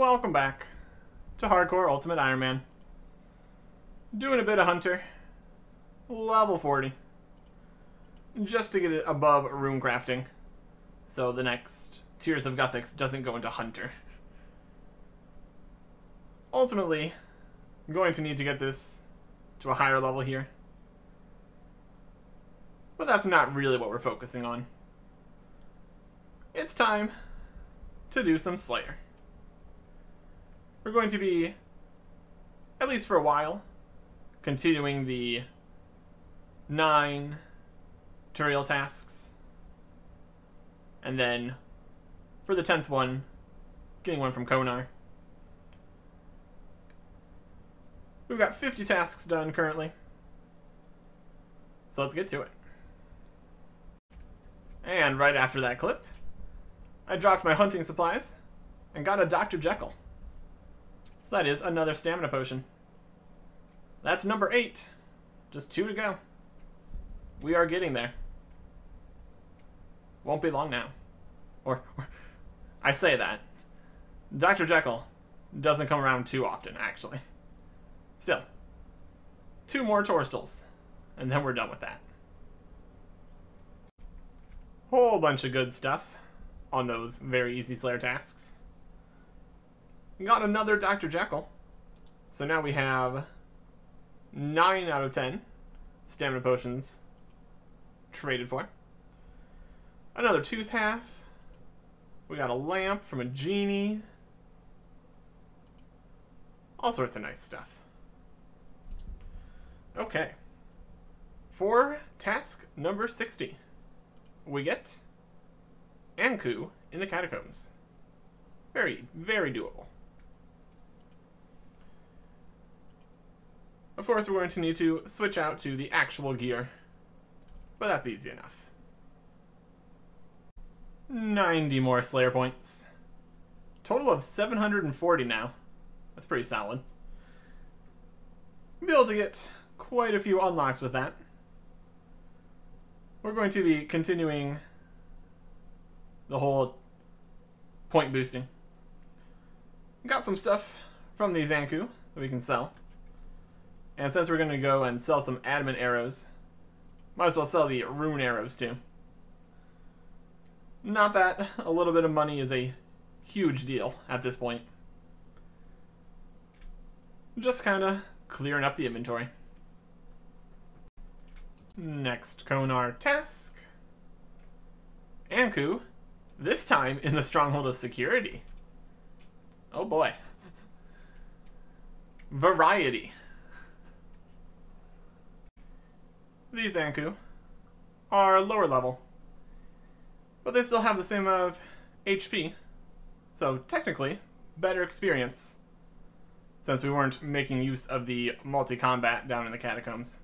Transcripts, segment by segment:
Welcome back to Hardcore Ultimate Iron Man. Doing a bit of Hunter. Level 40. Just to get it above rune crafting. So the next Tears of Guthix doesn't go into Hunter. Ultimately, I'm going to need to get this to a higher level here. But that's not really what we're focusing on. It's time to do some Slayer. We're going to be, at least for a while, continuing the 9 tutorial tasks. And then, for the 10th one, getting one from Konar. We've got 50 tasks done currently. So let's get to it. And right after that clip, I dropped my hunting supplies and got a Dr. Jekyll. So that is another stamina potion. That's number 8. Just 2 to go. We are getting there. Won't be long now. Or I say that. Dr. Jekyll doesn't come around too often, actually. Still, 2 more Torstals, and then we're done with that. Whole bunch of good stuff on those very easy Slayer tasks. Got another Dr. Jekyll. So now we have 9 out of 10 stamina potions traded for. Another tooth half. We got a lamp from a genie. All sorts of nice stuff. Okay. For task number 60, we get Anku in the Catacombs. Very, very doable. Of course, we're going to need to switch out to the actual gear, but that's easy enough. 90 more Slayer points. Total of 740 now. That's pretty solid. We'll be able to get quite a few unlocks with that. We're going to be continuing the whole point boosting. Got some stuff from these Anku that we can sell. And since we're going to go and sell some adamant arrows, might as well sell the rune arrows too. Not that a little bit of money is a huge deal at this point. Just kind of clearing up the inventory. Next Konar task. Anku, this time in the Stronghold of Security. Oh boy. Variety. These Anku are lower level, but they still have the same amount of HP, so technically better experience, since we weren't making use of the multi-combat down in the Catacombs.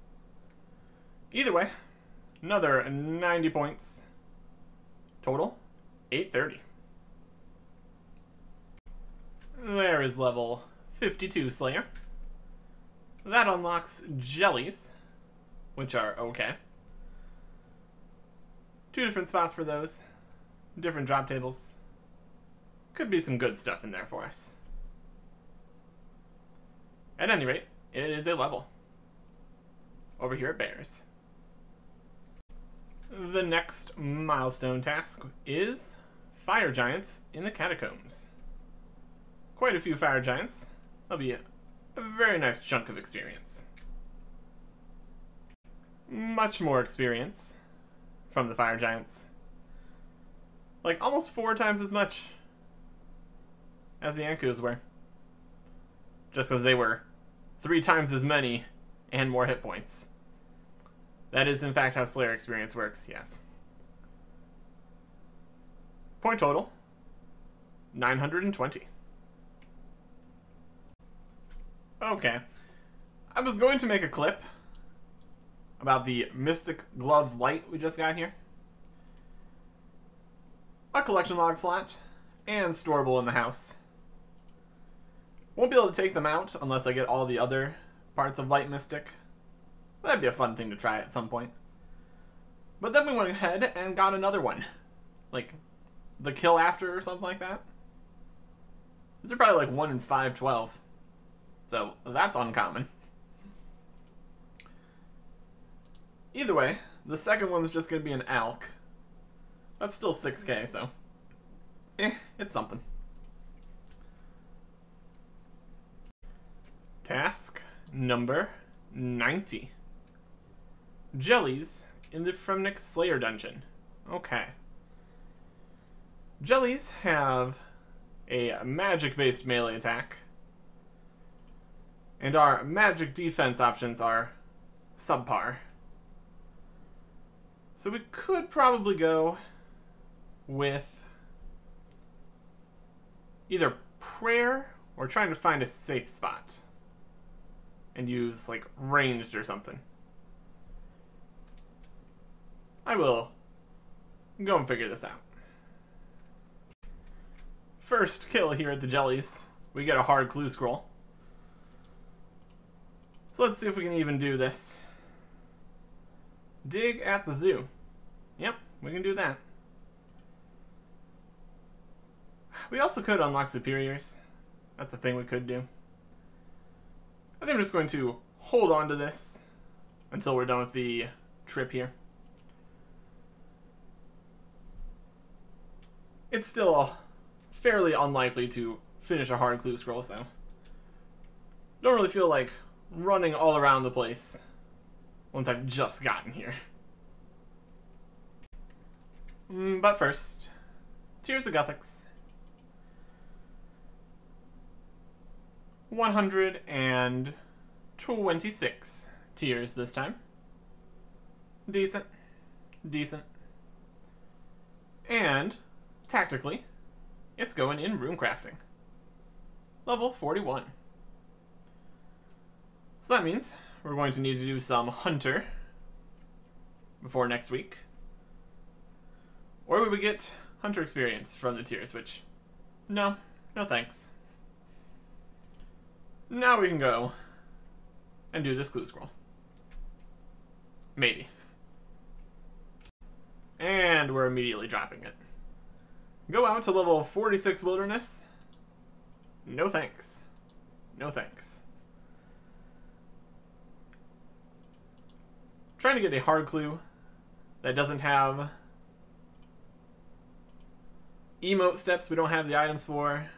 Either way, another 90 points. Total, 830. There is level 52 Slayer. That unlocks jellies, which are okay. 2 different spots for those. Different drop tables. Could be some good stuff in there for us. At any rate, it is a level. Over here at Bears. The next milestone task is Fire Giants in the Catacombs. Quite a few Fire Giants. That'll be a very nice chunk of experience. Much more experience from the Fire Giants. Like almost 4 times as much as the Ankus were. Just because they were 3 times as many and more hit points. That is in fact how Slayer experience works, yes. Point total, 920. Okay. I was going to make a clip about the Mystic Gloves Light we just got here. A collection log slot, and storable in the house. Won't be able to take them out unless I get all the other parts of Light Mystic. That'd be a fun thing to try at some point. But then we went ahead and got another one. Like, the kill after or something like that. These are probably like 1 in 512. So that's uncommon. Either way, the second one's just going to be an ALK. That's still 6k, so it's something. Task number 90. Jellies in the Fremnik Slayer dungeon. Okay. Jellies have a magic-based melee attack, and our magic defense options are subpar. So we could probably go with either prayer or trying to find a safe spot and use like ranged or something. I will go and figure this out. First kill here at the Jellies. We get a hard clue scroll. So let's see if we can even do this. Dig at the zoo. Yep, we can do that. We also could unlock superiors. That's a thing we could do. I think I'm just going to hold on to this until we're done with the trip here. It's still fairly unlikely to finish a hard clue scroll, so don't really feel like running all around the place once I've just gotten here. But first, Tears of Guthix. 126 tears this time. Decent. Decent. And, tactically, it's going in runecrafting. Level 41. So that means we're going to need to do some Hunter before next week. Or we would get Hunter experience from the tiers, which, no thanks. Now we can go and do this clue scroll. Maybe. And we're immediately dropping it. Go out to level 46 Wilderness. No thanks. No thanks. Trying to get a hard clue that doesn't have emote steps we don't have the items for,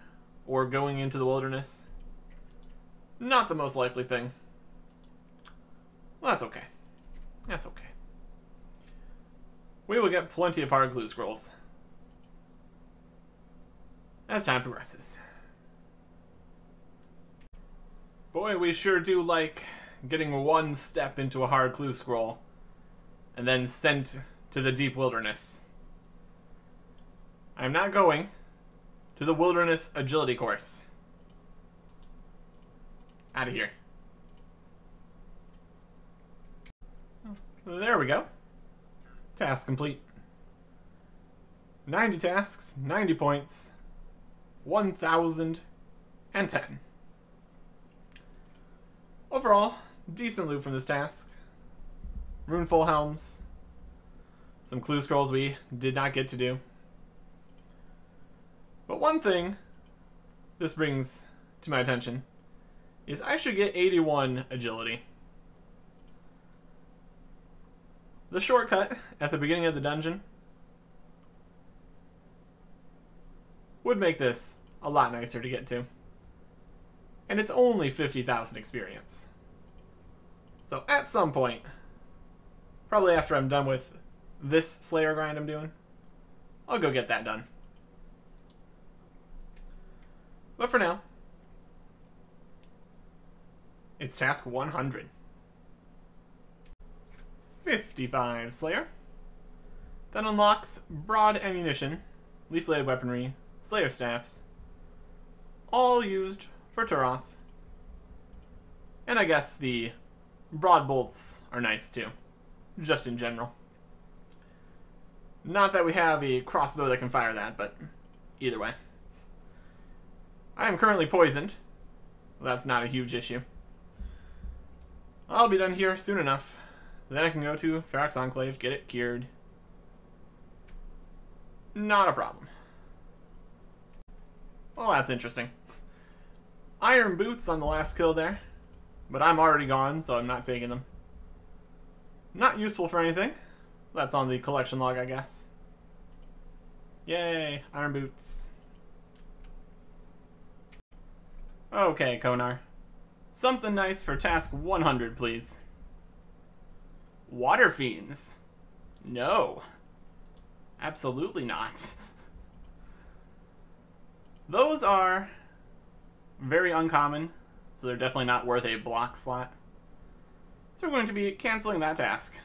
or going into the wilderness. Not the most likely thing. Well, that's okay. That's okay. We will get plenty of hard clue scrolls as time progresses. Boy, we sure do like getting one step into a hard clue scroll and then sent to the deep wilderness. I'm not going to the wilderness agility course. Out of here. There we go. Task complete. 90 tasks, 90 points, 1,010. Overall, decent loot from this task. Runeful helms. Some clue scrolls we did not get to do. But one thing this brings to my attention is I should get 81 agility. The shortcut at the beginning of the dungeon would make this a lot nicer to get to. And it's only 50,000 experience. So at some point, probably after I'm done with this Slayer grind I'm doing, I'll go get that done. But for now, it's task 100. 55 Slayer. That unlocks broad ammunition, leaf-bladed weaponry, Slayer staffs, all used for Turoth. And I guess the broad bolts are nice too, just in general. Not that we have a crossbow that can fire that, but either way. I am currently poisoned. Well, that's not a huge issue. I'll be done here soon enough. Then I can go to Ferox Enclave, get it cured. Not a problem. Well, that's interesting. iron boots on the last kill there, but I'm already gone, so I'm not taking them. Not useful for anything. That's on the collection log, I guess. Yay, iron boots. Okay, Konar. Something nice for task 100, please. Water fiends. No. Absolutely not. Those are very uncommon, so they're definitely not worth a block slot. So we're going to be canceling that task.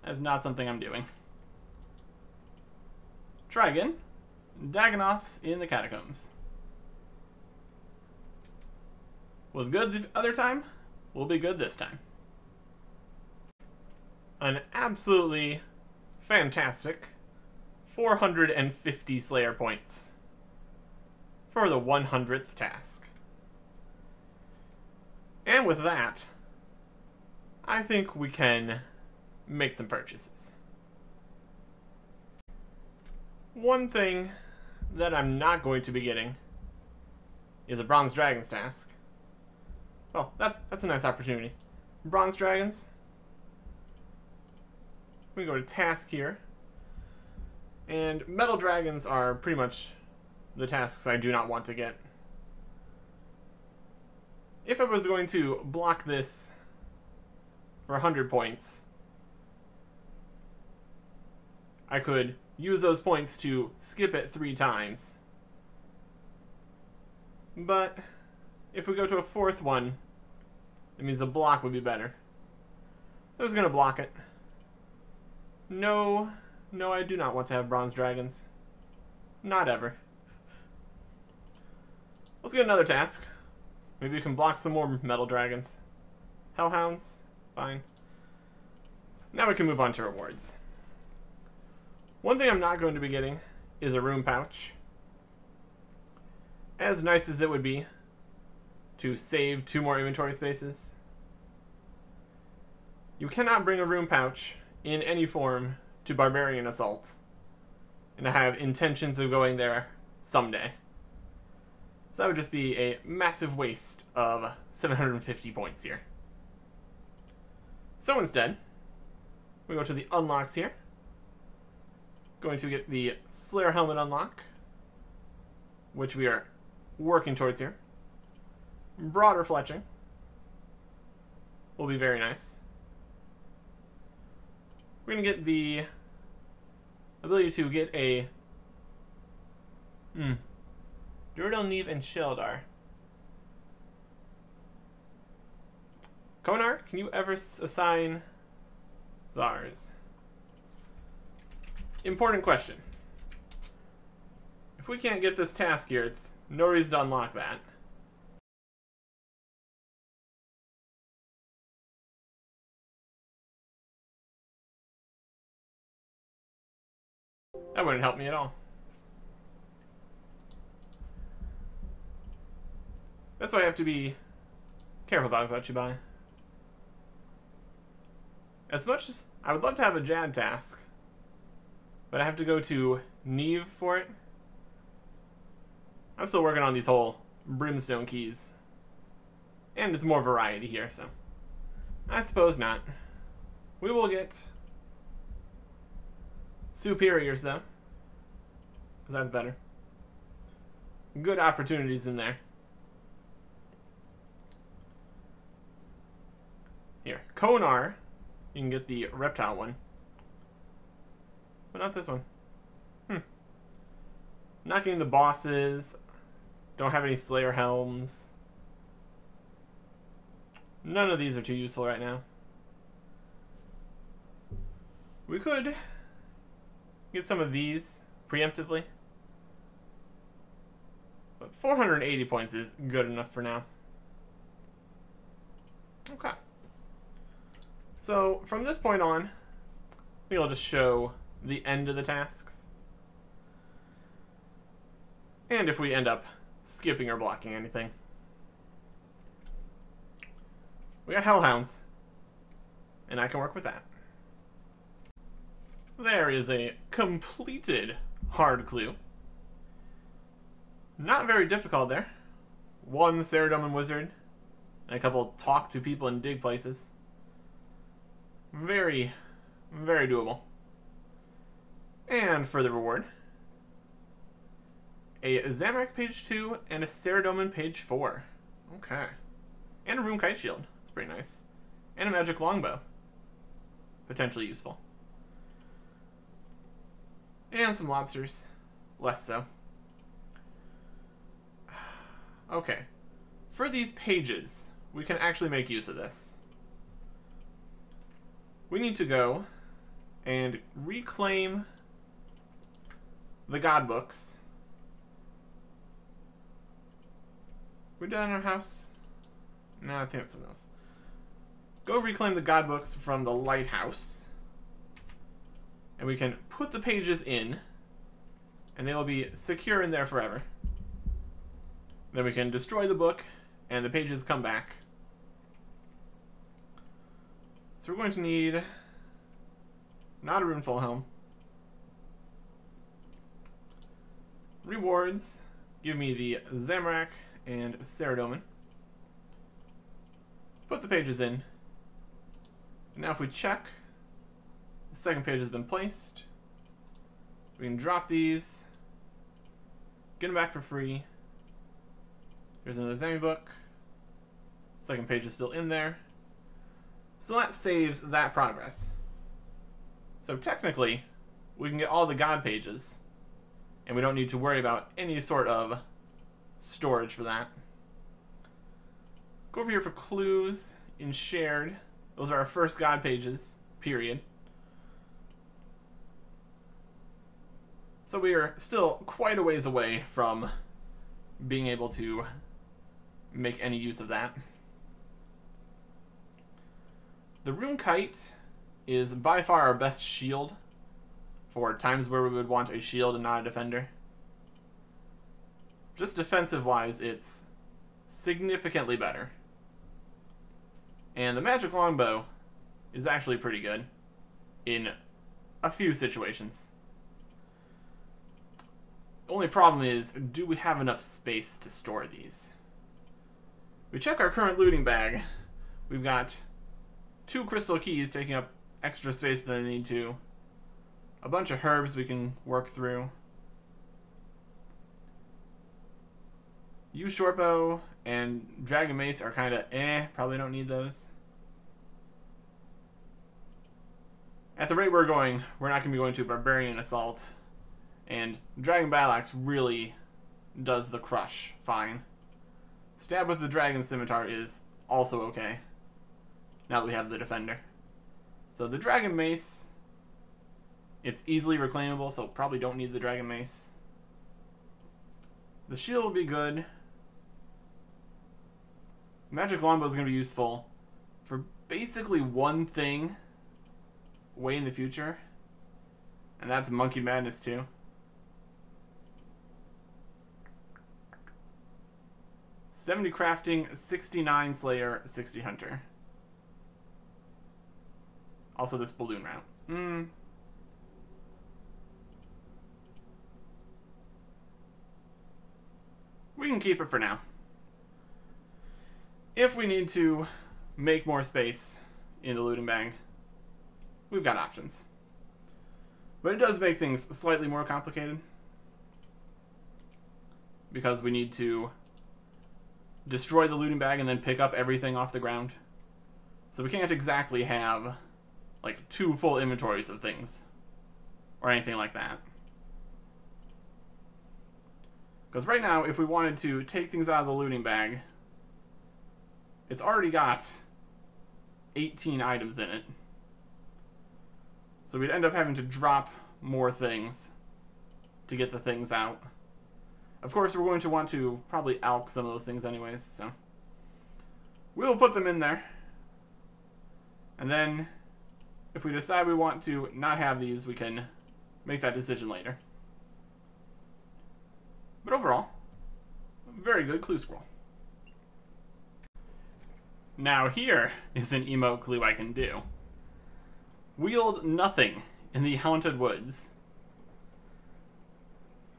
That's not something I'm doing. Try again. Dagonoths in the catacombs. Was good the other time, will be good this time. An absolutely fantastic 450 Slayer points for the 100th task. And with that, I think we can make some purchases. One thing that I'm not going to be getting is a Bronze Dragons task. Oh, that's a nice opportunity. Bronze Dragons. We go to task here. And Metal Dragons are pretty much the tasks I do not want to get. If I was going to block this for 100 points, I could use those points to skip it 3 times. But if we go to a 4th one, it means a block would be better. I was going to block it. No, I do not want to have Bronze Dragons. Not ever. Let's get another task. Maybe we can block some more Metal Dragons. Hellhounds? Fine. Now we can move on to rewards. One thing I'm not going to be getting is a room pouch. As nice as it would be to save 2 more inventory spaces, you cannot bring a room pouch in any form to Barbarian Assault and have intentions of going there someday. So that would just be a massive waste of 750 points here. So instead, we go to the unlocks here. Going to get the Slayer Helmet unlock, which we are working towards here. Broader fletching will be very nice. We're going to get the ability to get a Durdel, Neve, and Sheldar. Konar, can you ever assign Zars? Important question. If we can't get this task here, it's no reason to unlock that. That wouldn't help me at all. That's why I have to be careful about what you buy. As much as I would love to have a Jad task, but I have to go to Neve for it. I'm still working on these whole Brimstone keys. And it's more variety here, so I suppose not. We will get Superiors, though, because that's better. Good opportunities in there. Here, Konar, you can get the reptile one. But not this one. Not getting the bosses. Don't have any Slayer Helms. None of these are too useful right now. We could get some of these preemptively. But 480 points is good enough for now. Okay. So, from this point on, I think I'll just show the end of the tasks. And if we end up skipping or blocking anything. We got Hellhounds, and I can work with that. There is a completed hard clue. Not very difficult there. one Ceredoman Wizard, and a couple talk to people and dig places. Very, very doable. And for the reward, a Zamorak page 2 and a Ceredoman page 4. Okay. And a Rune Kite Shield. That's pretty nice. And a Magic Longbow. Potentially useful. And some lobsters. Less so. Okay. For these pages, we can actually make use of this. We need to go and reclaim the God Books. We done in our house? No, I think that's something else. Go reclaim the God Books from the lighthouse. And we can put the pages in. And they will be secure in there forever. Then we can destroy the book. And the pages come back. So we're going to need... not a Runeful Helm. Rewards. Give me the Zamorak and Ceredoman. Put the pages in. And now if we check, the second page has been placed. We can drop these. Get them back for free. Here's another Zami book. Second page is still in there. So that saves that progress. So technically, we can get all the God pages. And we don't need to worry about any sort of storage for that. Go over here for clues in shared. Those are our first God pages, period. So we are still quite a ways away from being able to make any use of that. The Rune Kite is by far our best shield for times where we would want a shield and not a defender. Just defensive-wise, it's significantly better. And the Magic Longbow is actually pretty good in a few situations. The only problem is, do we have enough space to store these? We check our current looting bag. We've got 2 crystal keys taking up extra space than I need to. A bunch of herbs we can work through. Use Shortbow and Dragon Mace are kind of probably don't need those. At the rate we're going, we're not going to be going to Barbarian Assault. And Dragon Battleaxe really does the crush fine. Stab with the Dragon Scimitar is also okay, now that we have the Defender. So the Dragon Mace, it's easily reclaimable, so probably don't need the Dragon Mace. The shield will be good. Magic Longbow is going to be useful for basically one thing way in the future, and that's Monkey Madness 2. $70 crafting, 69 Slayer, 60 Hunter. Also this balloon route. We can keep it for now. If we need to make more space in the looting bag, we've got options. But it does make things slightly more complicated, because we need to destroy the looting bag and then pick up everything off the ground. So we can't exactly have like 2 full inventories of things or anything like that. Because right now, if we wanted to take things out of the looting bag, it's already got 18 items in it. So we'd end up having to drop more things to get the things out. Of course, we're going to want to probably alch some of those things anyways, so we'll put them in there. And then, if we decide we want to not have these, we can make that decision later. But overall, very good clue scroll. Now here is an emote clue I can do. Wield nothing in the Haunted Woods.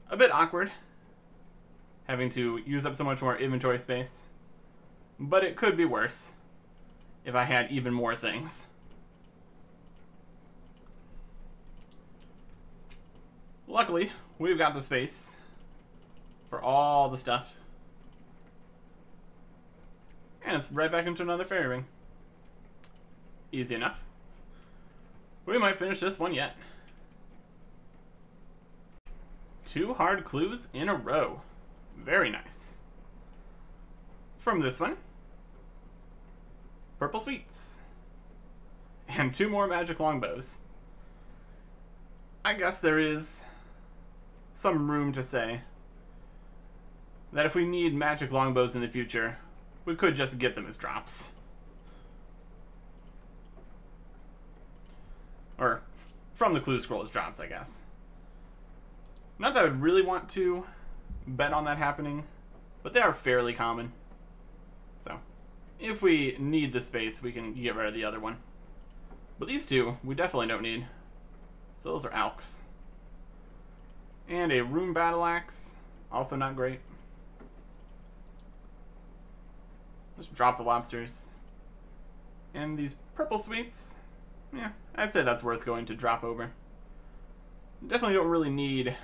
A bit awkward. having to use up so much more inventory space. But it could be worse if I had even more things. Luckily, we've got the space for all the stuff. And it's right back into another fairy ring. Easy enough. We might finish this one yet. 2 hard clues in a row. Very nice. From this one, purple sweets. And 2 more magic longbows. I guess there is some room to say that if we need magic longbows in the future, we could just get them as drops. Or from the clue scroll as drops, I guess. Not that I would really want to bet on that happening, but they are fairly common. So, if we need the space, we can get rid of the other one. But these 2, we definitely don't need. So those are alks. And a rune battle axe, also not great. Just drop the lobsters. And these purple sweets, yeah, I'd say that's worth going to drop over. Definitely don't really need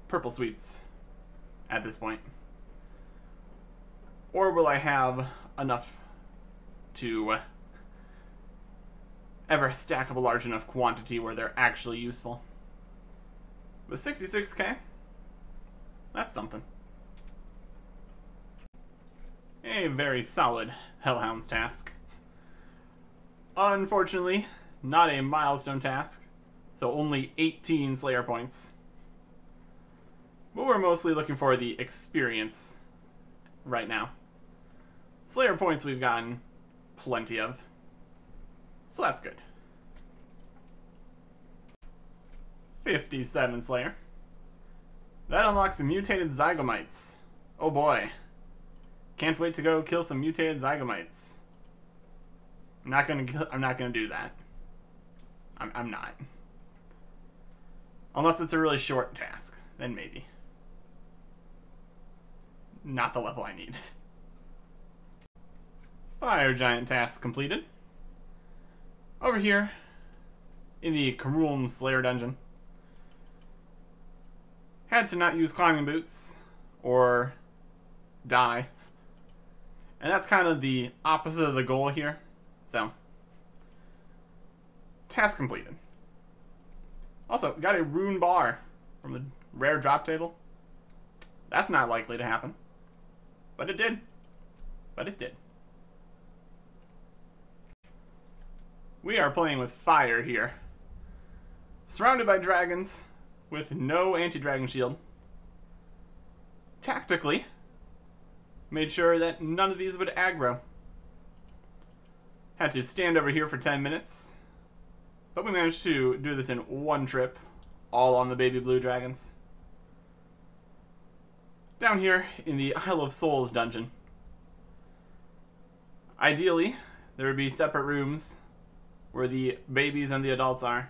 purple sweets at this point. Or will I have enough to ever stack up a large enough quantity where they're actually useful? With 66k, that's something. A very solid Hellhounds task. Unfortunately, not a milestone task, so only 18 Slayer points. But we're mostly looking for the experience right now. Slayer points we've gotten plenty of, so that's good. 57 Slayer. That unlocks some mutated Zygomites. Oh boy. Can't wait to go kill some mutated Zygomites. I'm not gonna do that. I'm not. Unless it's a really short task, then maybe. Not the level I need. Fire Giant task completed. Over here, in the HCUIM Slayer dungeon. Had to not use climbing boots, or die. And that's kind of the opposite of the goal here. So, task completed. Also, got a rune bar from the rare drop table. That's not likely to happen. But it did. But it did. We are playing with fire here. Surrounded by dragons, with no anti-dragon shield. Tactically, made sure that none of these would aggro. Had to stand over here for 10 minutes. But we managed to do this in one trip, all on the baby blue dragons. Down here in the Isle of Souls dungeon. Ideally, there would be separate rooms where the babies and the adults are.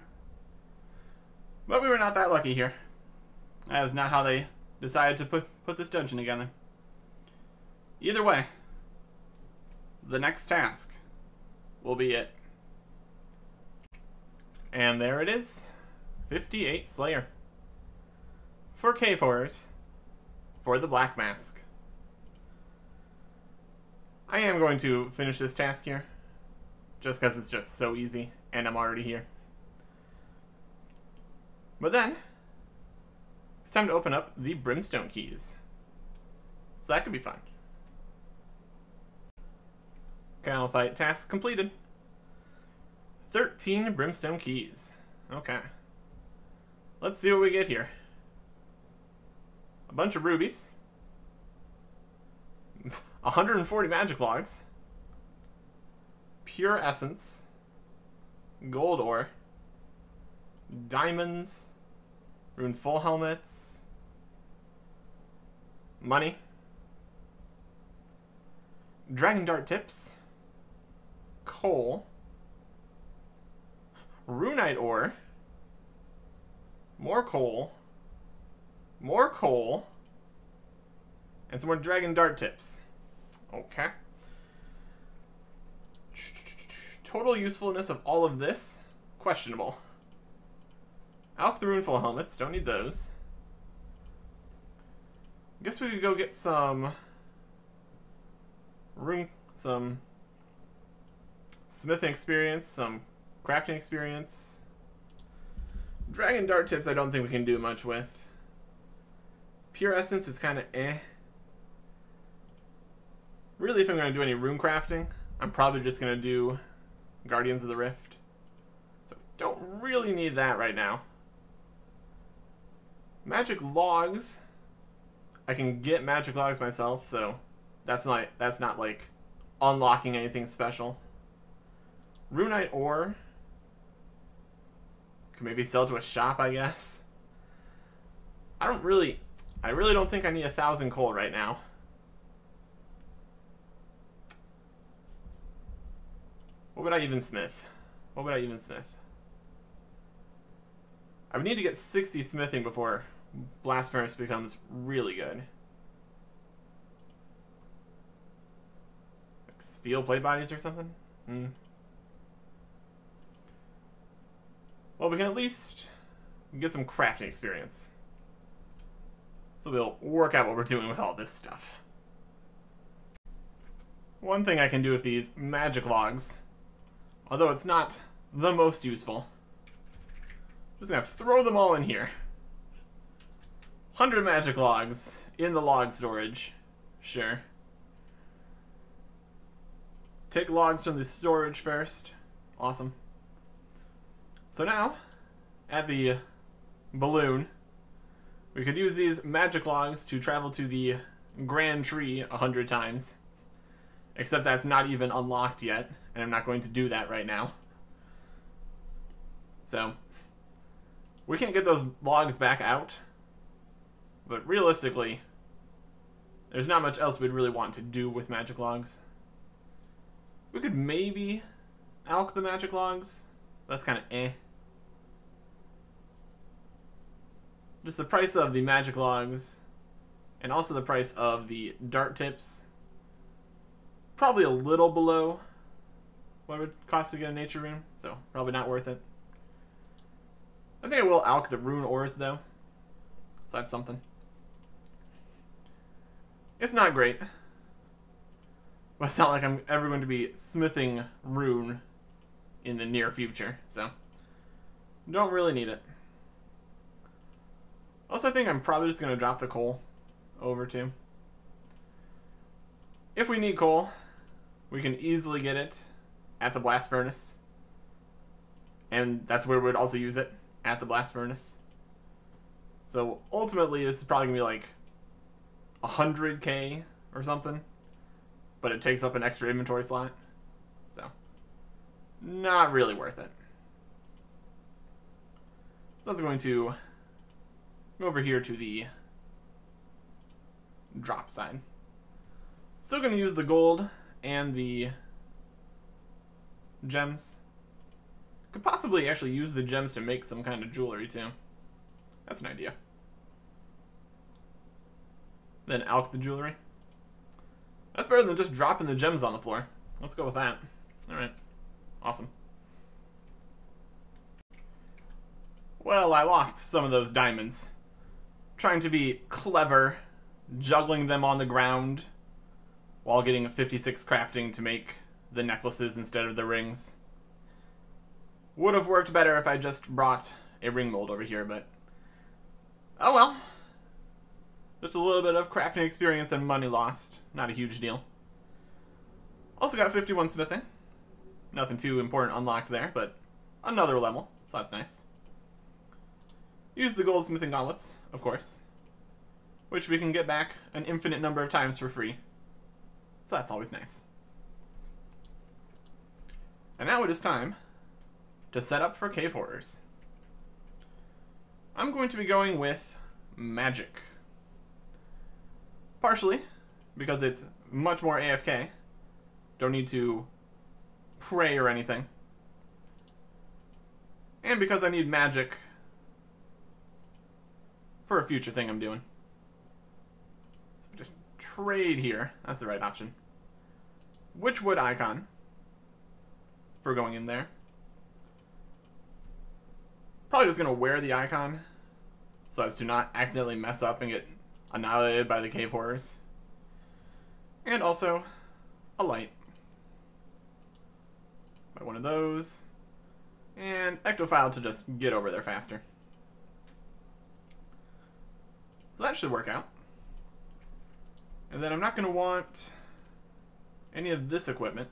But we were not that lucky here. That is not how they decided to put this dungeon together. Either way, the next task will be it. And there it is. 58 Slayer. For Cave Horrors. For the Black Mask. I am going to finish this task here. Just because it's just so easy. And I'm already here. But then, it's time to open up the Brimstone Keys. So that could be fun. Cattle Fight task completed. 13 Brimstone Keys. Okay. Let's see what we get here. A bunch of rubies. 140 magic logs. Pure essence. Gold ore. Diamonds. Rune full helmets. Money. Dragon dart tips. Coal. Runite ore. More coal. More coal. And some more dragon dart tips. Okay. Total usefulness of all of this? Questionable. Alk the Runeful helmets. Don't need those. Guess we could go get some smithing experience, some crafting experience. Dragon dart tips I don't think we can do much with. Pure essence is kind of eh. Really, if I'm going to do any rune crafting, I'm probably just going to do Guardians of the Rift. So don't really need that right now. Magic logs. I can get magic logs myself, so that's not like unlocking anything special. Runite ore. Could maybe sell to a shop, I guess. I really don't think I need 1,000 coal right now. What would I even smith? What would I even smith? I would need to get 60 smithing before Blast Furnace becomes really good. Like steel plate bodies or something? Well, we can at least get some crafting experience. So we'll work out what we're doing with all this stuff. One thing I can do with these magic logs, although it's not the most useful, just gonna throw them all in here. 100 magic logs in the log storage. Sure. Take logs from the storage first. Awesome. So now, at the balloon, we could use these magic logs to travel to the Grand Tree 100 times. Except that's not even unlocked yet, and I'm not going to do that right now. So, we can't get those logs back out. But realistically, there's not much else we'd really want to do with magic logs. We could maybe alch the magic logs. That's kind of eh. Just the price of the magic logs, and also the price of the dart tips, probably a little below what it would cost to get a nature rune, so probably not worth it. I think I will alch the rune ores though, so that's something. It's not great, but it's not like I'm ever going to be smithing rune in the near future, so don't really need it. Also, I think I'm probably just going to drop the coal over too. If we need coal, we can easily get it at the blast furnace. And that's where we would also use it, at the blast furnace. So ultimately, this is probably going to be like 100k or something. But it takes up an extra inventory slot. So, not really worth it. So that's going to go over here to the drop side. Still going to use the gold and the gems. Could possibly actually use the gems to make some kind of jewelry too. That's an idea. Then alch the jewelry. That's better than just dropping the gems on the floor. Let's go with that. Alright. Awesome. Well, I lost some of those diamonds. Trying to be clever, juggling them on the ground, while getting a 56 crafting to make the necklaces instead of the rings. Would have worked better if I just brought a ring mold over here, but oh well. Just a little bit of crafting experience and money lost. Not a huge deal. Also got 51 smithing. Nothing too important unlocked there, but another level, so that's nice. Use the goldsmithing gauntlets, of course, which we can get back an infinite number of times for free. So that's always nice. And now it is time to set up for cave horrors. I'm going to be going with magic. Partially because it's much more AFK. Don't need to pray or anything. And because I need magic for a future thing I'm doing. So just trade here. That's the right option. Witchwood icon for going in there. Probably just going to wear the icon so as to not accidentally mess up and get annihilated by the cave horrors. And also a light. Buy one of those. And ectophile to just get over there faster. So that should work out. And then I'm not going to want any of this equipment.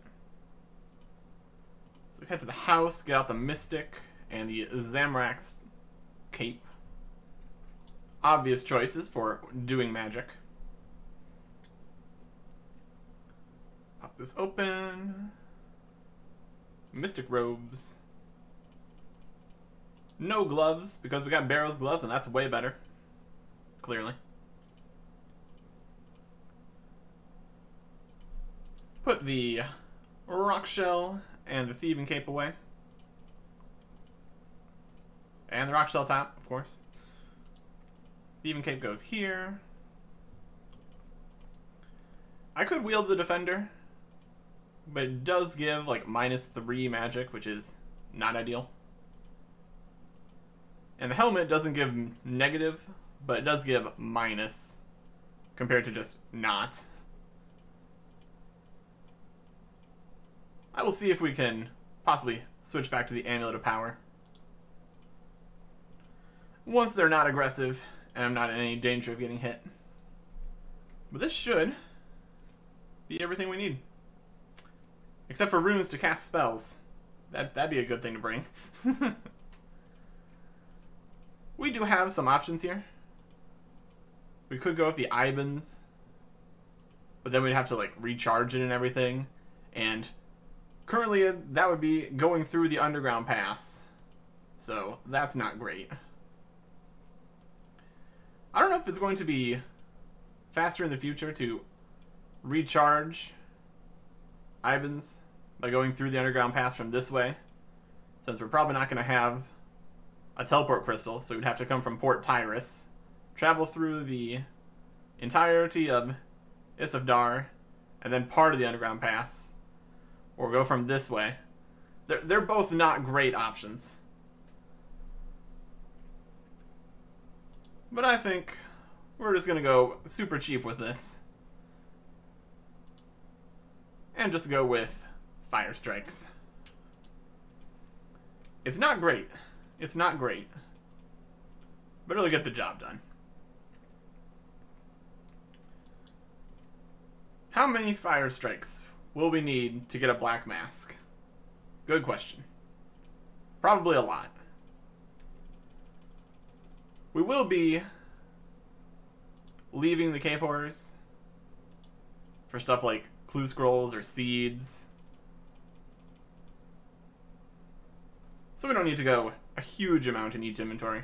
So we head to the house, get out the Mystic and the Zamorak's cape. Obvious choices for doing magic. Pop this open. Mystic robes. No gloves, because we got Barrow's gloves, and that's way better. Clearly. Put the rock shell and the thieving cape away. And the rock shell top, of course. Thieving cape goes here. I could wield the defender, but it does give like -3 magic, which is not ideal. And the helmet doesn't give negative, but it does give minus compared to just not. I will see if we can possibly switch back to the Amulet of Power once they're not aggressive and I'm not in any danger of getting hit. But this should be everything we need. Except for runes to cast spells. That'd be a good thing to bring. We do have some options here. We could go with the Ibans, but then we'd have to like recharge it and everything. And currently that would be going through the underground pass. So that's not great. I don't know if it's going to be faster in the future to recharge Ibans by going through the underground pass from this way, since we're probably not going to have a teleport crystal, so we'd have to come from Port Tyrus, travel through the entirety of Isafdar, and then part of the underground pass, or go from this way. They're both not great options. But I think we're just going to go super cheap with this. And just go with Fire Strikes. It's not great. It's not great. But it'll get the job done. How many Fire Strikes will we need to get a Black Mask? Good question. Probably a lot. We will be leaving the Cave Horrors for stuff like Clue Scrolls or Seeds. So we don't need to go a huge amount in each inventory.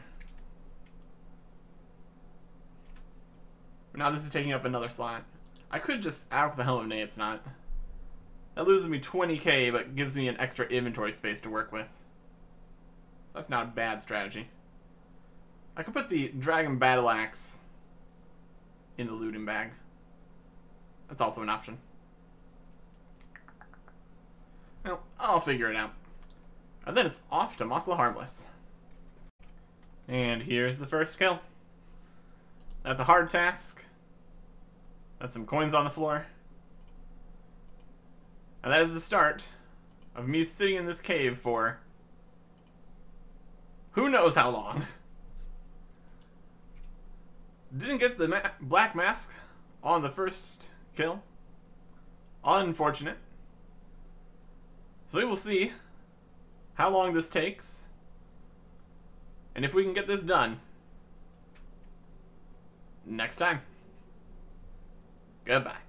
But now this is taking up another slot. I could just out with the Helm of Nay, it's not. That loses me 20k, but gives me an extra inventory space to work with. That's not a bad strategy. I could put the Dragon Battle Axe in the looting bag. That's also an option. Well, I'll figure it out. And then it's off to Muscle Harmless. And here's the first kill. That's a hard task. That's some coins on the floor. And that is the start of me sitting in this cave for who knows how long. Didn't get the Black Mask on the first kill. Unfortunate. So we will see how long this takes, and if we can get this done next time. Goodbye.